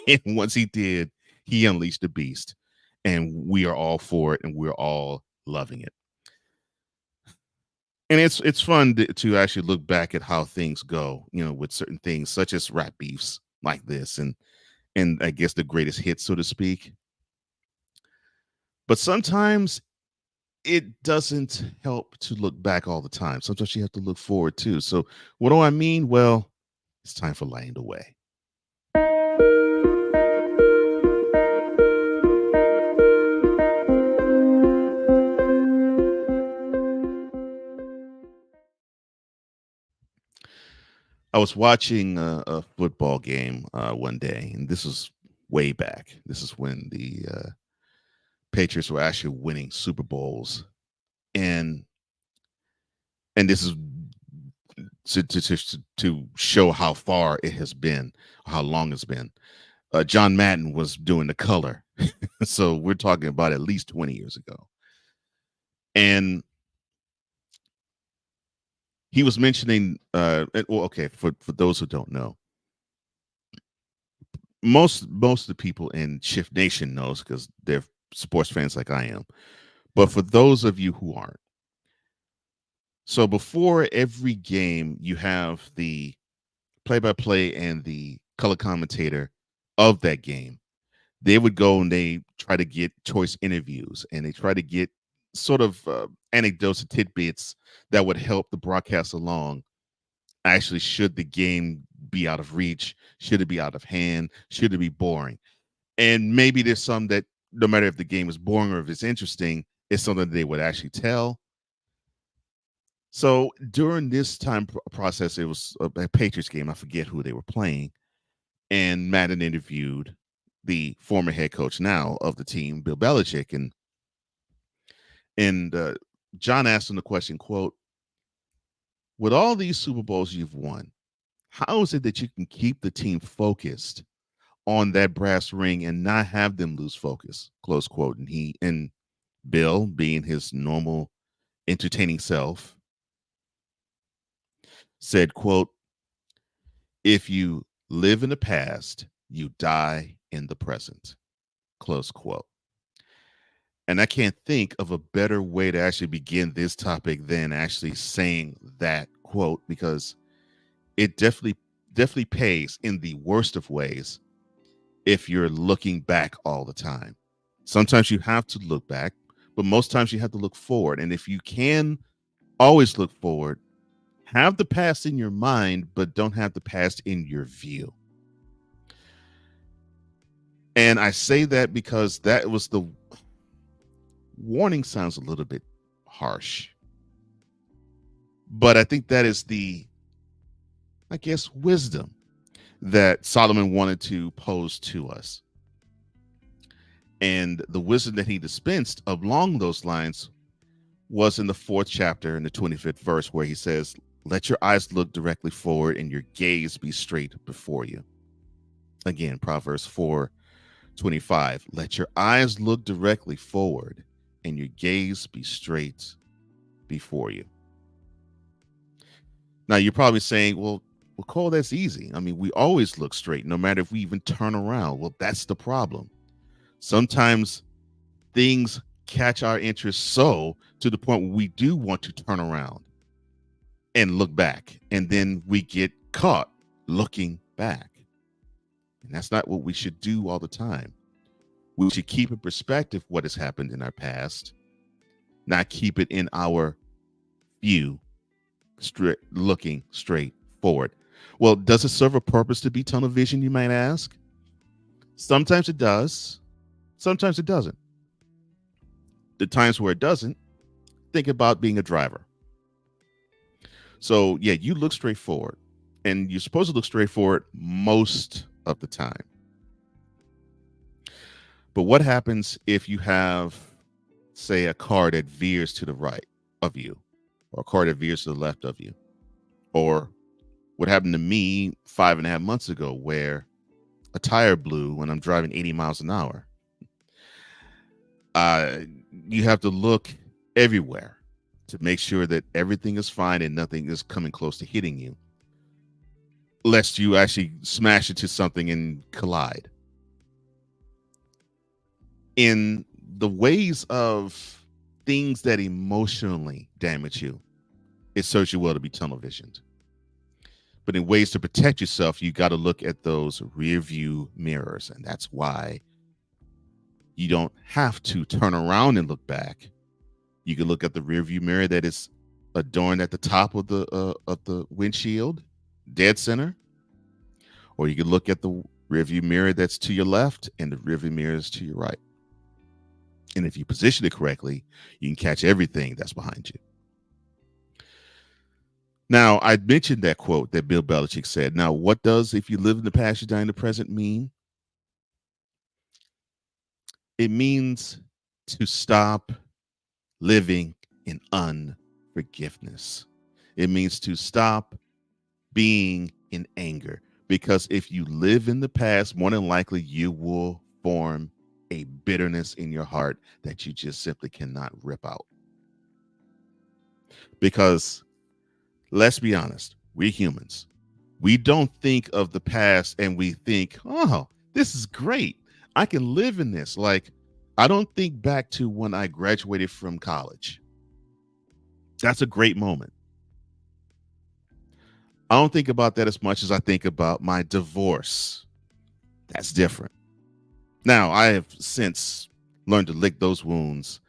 And once he did, he unleashed the beast. And we are all for it, and we're all loving it. And it's fun to actually look back at how things go, with certain things such as rap beefs like this, and I guess the greatest hit, so to speak. But sometimes it doesn't help to look back all the time. Sometimes you have to look forward too. So what do I mean? Well, it's time for Lighting the Way. I was watching a football game one day, and this was way back. This is when the Patriots were actually winning Super Bowls, and this is to show how far it has been, how long it's been. John Madden was doing the color, so we're talking about at least 20 years ago, and he was mentioning, for those who don't know, most of the people in Shift Nation knows because they're sports fans like I am. But for those of you who aren't, so before every game, you have the play-by-play and the color commentator of that game. They would go and they try to get choice interviews, and they try to get sort of anecdotes and tidbits that would help the broadcast along. Actually, should the game be out of reach? Should it be out of hand? Should it be boring? And maybe there's some that no matter if the game is boring or if it's interesting, it's something that they would actually tell. So during this time process, it was a Patriots game. I forget who they were playing. And Madden interviewed the former head coach now of the team, Bill Belichick. And John asked him the question, quote, with all these Super Bowls you've won, how is it that you can keep the team focused on that brass ring and not have them lose focus? Close quote. And Bill, being his normal entertaining self, said, quote, if you live in the past, you die in the present. Close quote. And I can't think of a better way to actually begin this topic than actually saying that quote, because it definitely pays in the worst of ways if you're looking back all the time. Sometimes you have to look back, but most times you have to look forward. And if you can always look forward, have the past in your mind, but don't have the past in your view. And I say that because that was warning sounds a little bit harsh. But I think that is the, I guess, wisdom that Solomon wanted to pose to us. And the wisdom that he dispensed along those lines was in the 4th chapter in the 25th verse, where he says, let your eyes look directly forward and your gaze be straight before you. Again, Proverbs 4:25. Let your eyes look directly forward and your gaze be straight before you. Now, you're probably saying, well, Cole, that's easy. I mean, we always look straight, no matter if we even turn around. Well, that's the problem. Sometimes things catch our interest so to the point where we do want to turn around and look back, and then we get caught looking back. And that's not what we should do all the time. We should keep in perspective what has happened in our past, not keep it in our view, looking straight forward. Well, does it serve a purpose to be tunnel vision, you might ask? Sometimes it does. Sometimes it doesn't. The times where it doesn't, think about being a driver. So, yeah, you look straight forward, and you're supposed to look straight forward most of the time. But what happens if you have, say, a car that veers to the right of you, or a car that veers to the left of you? Or what happened to me 5.5 months ago, where a tire blew when I'm driving 80 miles an hour. You have to look everywhere to make sure that everything is fine and nothing is coming close to hitting you, lest you actually smash into something and collide. In the ways of things that emotionally damage you, it serves you well to be tunnel visioned. But in ways to protect yourself, you got to look at those rear view mirrors. And that's why you don't have to turn around and look back. You can look at the rear view mirror that is adorned at the top of the windshield, dead center. Or you can look at the rear view mirror that's to your left and the rear view mirror is to your right. And if you position it correctly, you can catch everything that's behind you. Now, I mentioned that quote that Bill Belichick said. Now, what does "if you live in the past, you die in the present" mean? It means to stop living in unforgiveness. It means to stop being in anger. Because if you live in the past, more than likely you will form a bitterness in your heart that you just simply cannot rip out. Because let's be honest, we're humans. We don't think of the past and we think, oh, this is great. I can live in this. Like, I don't think back to when I graduated from college. That's a great moment. I don't think about that as much as I think about my divorce. That's different. Now, I have since learned to lick those wounds,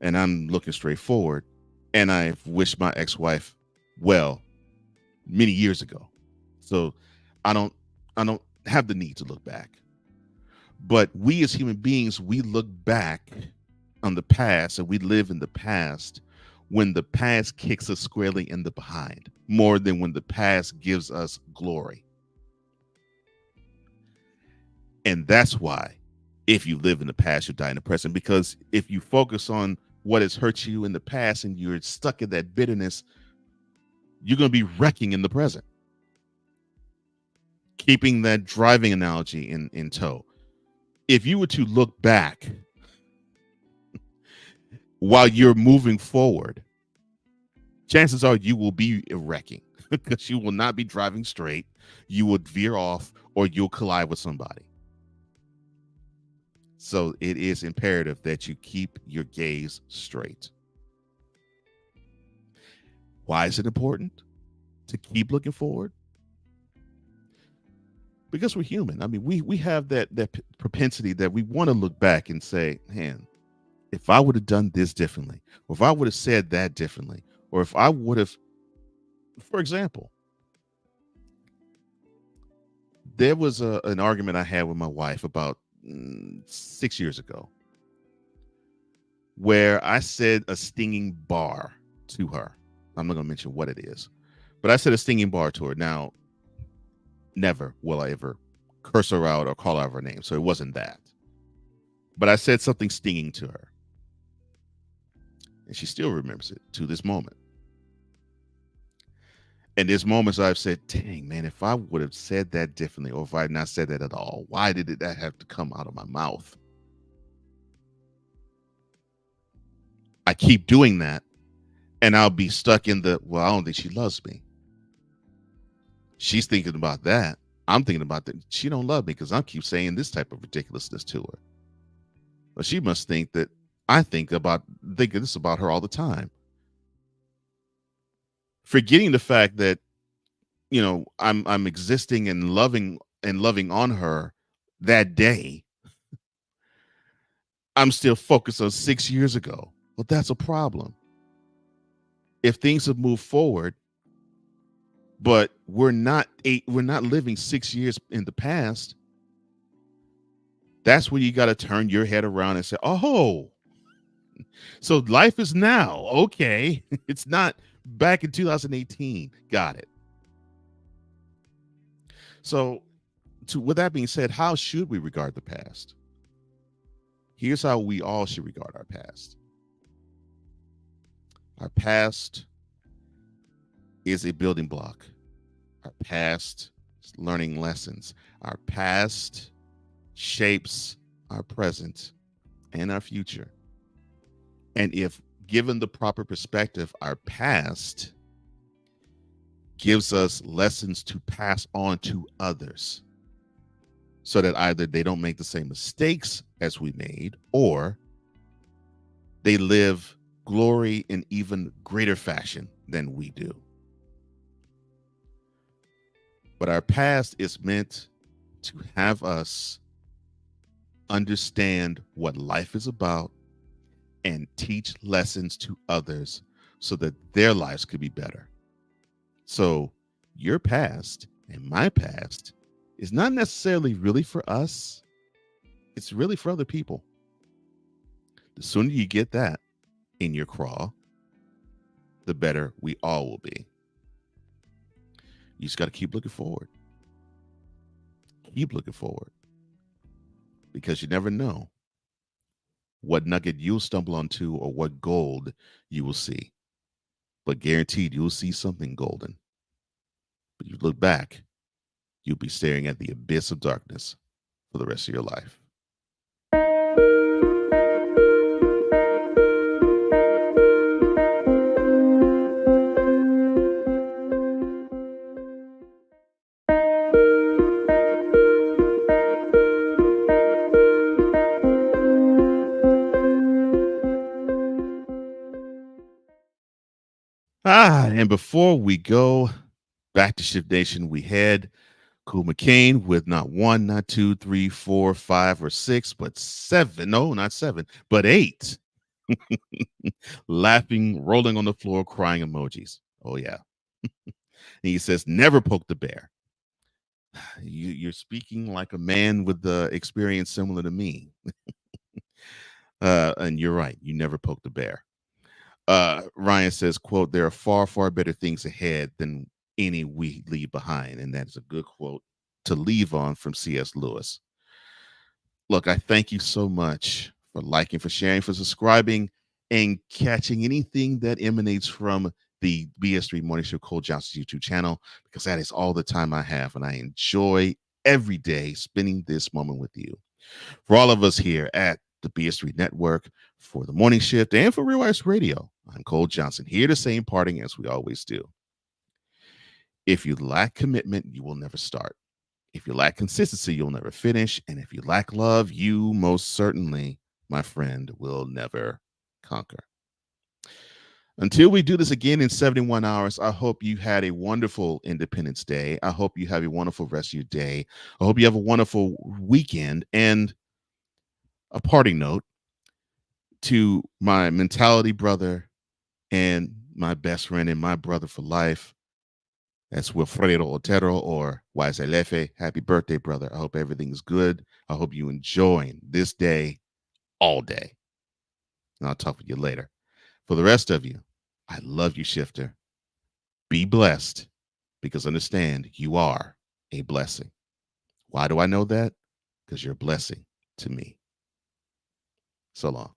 and I'm looking straight forward. And I've wished my ex-wife well many years ago. So I don't have the need to look back. But we as human beings, we look back on the past and we live in the past when the past kicks us squarely in the behind, more than when the past gives us glory. And that's why if you live in the past, you die in the present. Because if you focus on what has hurt you in the past and you're stuck in that bitterness, you're going to be wrecking in the present. Keeping that driving analogy in tow. If you were to look back while you're moving forward, chances are you will be wrecking because you will not be driving straight. You will veer off or you'll collide with somebody. So it is imperative that you keep your gaze straight. Why is it important to keep looking forward? Because we're human. I mean, we have that propensity that we want to look back and say, man, if I would have done this differently, or if I would have said that differently, or if I would have, for example, there was an argument I had with my wife about 6 years ago, where I said a stinging bar to her. I'm not going to mention what it is, but I said a stinging bar to her. Now, never will I ever curse her out or call out her name, so it wasn't that. But I said something stinging to her, and she still remembers it to this moment. And there's moments I've said, dang, man, if I would have said that differently, or if I had not said that at all, why did that have to come out of my mouth? I keep doing that, and I'll be stuck in the, well, I don't think she loves me. She's thinking about that. I'm thinking about that. She don't love me because I keep saying this type of ridiculousness to her. But she must think that I think this about her all the time. Forgetting the fact that, you know, I'm existing and loving on her that day. I'm still focused on 6 years ago. Well, that's a problem. If things have moved forward, but we're not living 6 years in the past, that's when you got to turn your head around and say, oh, so life is now. Okay. It's not back in 2018. Got it. So with that being said, how should we regard the past? Here's how we all should regard our past. Our past is a building block. Our past is learning lessons. Our past shapes our present and our future. And if given the proper perspective, our past gives us lessons to pass on to others so that either they don't make the same mistakes as we made, or they live glory in even greater fashion than we do. But our past is meant to have us understand what life is about and teach lessons to others so that their lives could be better. So your past and my past is not necessarily really for us. It's really for other people. The sooner you get that in your craw, the better we all will be. You just got to keep looking forward. Keep looking forward. Because you never know what nugget you'll stumble onto or what gold you will see. But guaranteed you'll see something golden. But you look back, you'll be staring at the abyss of darkness for the rest of your life. And before we go back to Shift Nation, we had Cool McCain with not one, not two, three, four, five, or six, but seven. No, not seven, but eight. Laughing, rolling on the floor, crying emojis. Oh, yeah. And he says, never poke the bear. You're speaking like a man with the experience similar to me. And you're right. You never poke the bear. Ryan says, quote, there are far, far better things ahead than any we leave behind. And that is a good quote to leave on from C.S. Lewis. Look, I thank you so much for liking, for sharing, for subscribing, and catching anything that emanates from the BS3 Morning Show Cole Johnson's YouTube channel, because that is all the time I have. And I enjoy every day spending this moment with you. For all of us here at the BS3 Network, for the Morning Shift, and for Real Ice Radio, I'm Cole Johnson, here to say in parting as we always do. If you lack commitment, you will never start. If you lack consistency, you'll never finish. And if you lack love, you most certainly, my friend, will never conquer. Until we do this again in 71 hours, I hope you had a wonderful Independence Day. I hope you have a wonderful rest of your day. I hope you have a wonderful weekend. And a parting note to my mentality brother and my best friend and my brother for life, that's Wilfredo Otero, or Axel F. Happy birthday, brother. I hope everything's good. I hope you enjoy this day all day. and I'll talk with you later. For the rest of you, I love you, Shifter. Be blessed, because understand you are a blessing. Why do I know that? Because you're a blessing to me. So long.